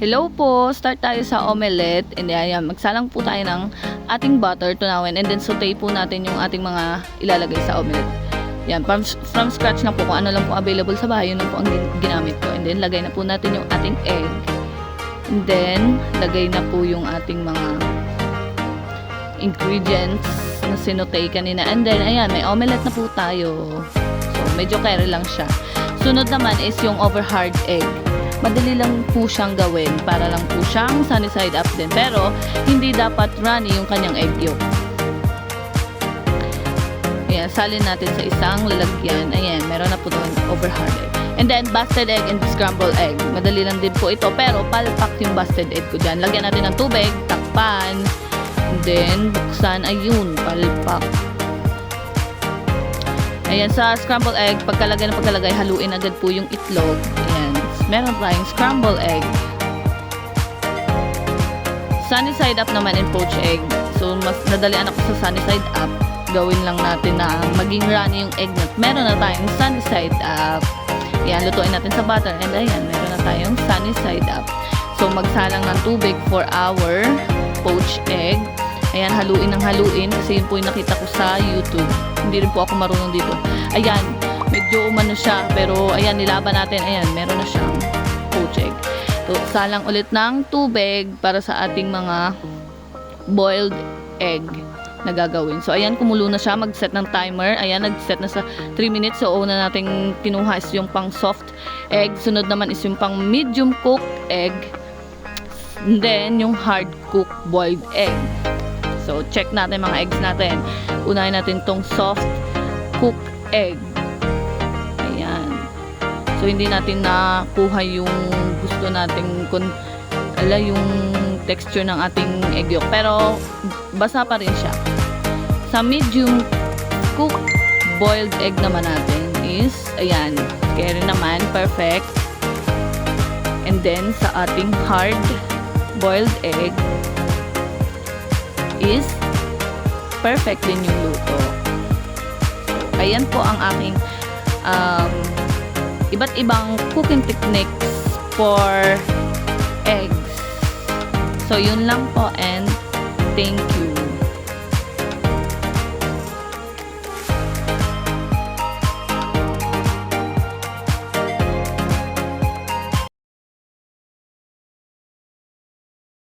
Hello po! Start tayo sa omelette. And ayan, magsalang po tayo ng ating butter, tunawin, and then saute po natin yung ating mga ilalagay sa omelette. Yan, from scratch na po kung ano lang po available sa bahay, yun lang po ang ginamit ko. And then, lagay na po natin yung ating egg. And then, lagay na po yung ating mga ingredients na sinute kanina. And then, ayan, may omelette na po tayo. So, medyo kere lang siya. Sunod naman is yung over hard egg. Madali lang po siyang gawin para lang po siyang sunny side up din. Pero, hindi dapat runny yung kanyang egg yolk. Ayan, salin natin sa isang lalagyan. Ayan, meron na po doon over hard egg. And then, busted egg and scrambled egg. Madali lang din po ito. Pero, palpak yung busted egg ko dyan. Lagyan natin ng tubig, takpan. And then, buksan. Ayun, palpak. Ayan, sa scrambled egg, pagkalagay, haluin agad po yung itlog. Ayan, meron tayong scrambled egg. Sunny side up naman and poached egg. So, mas nadalian ako sa sunny side up. Gawin lang natin na maging runny yung egg nut. Meron na tayong sunny side up. Ayan, lutuin natin sa butter. And ayan, meron na tayong sunny side up. So, magsalang ng tubig for our poached egg. Ayan, haluin ng haluin kasi yun po yung nakita ko sa YouTube. Hindi rin po ako marunong dito. Ayan, medyo umano siya. Pero, ayan, nilaban natin. Ayan, meron na siyang poached egg. So, salang ulit ng tubig para sa ating mga boiled egg na gagawin. So, ayan, kumulo na siya. Mag-set ng timer. Ayan, nag-set na sa 3 minutes. So, una nating kinuha is yung pang soft egg. Sunod naman is yung pang medium cooked egg. And then, yung hard cooked boiled egg. So, check natin mga eggs natin. Unahin natin tong soft cooked egg. Ayan. So, hindi natin nakuha yung gusto nating yung texture ng ating egg yolk. Pero, basa pa rin siya. Sa medium cooked boiled egg naman natin is, ayan, kaya naman, perfect. And then, sa ating hard boiled egg is perfect din yung luto. So, ayan po ang aking iba't ibang cooking techniques for eggs. So, yun lang po and thank you.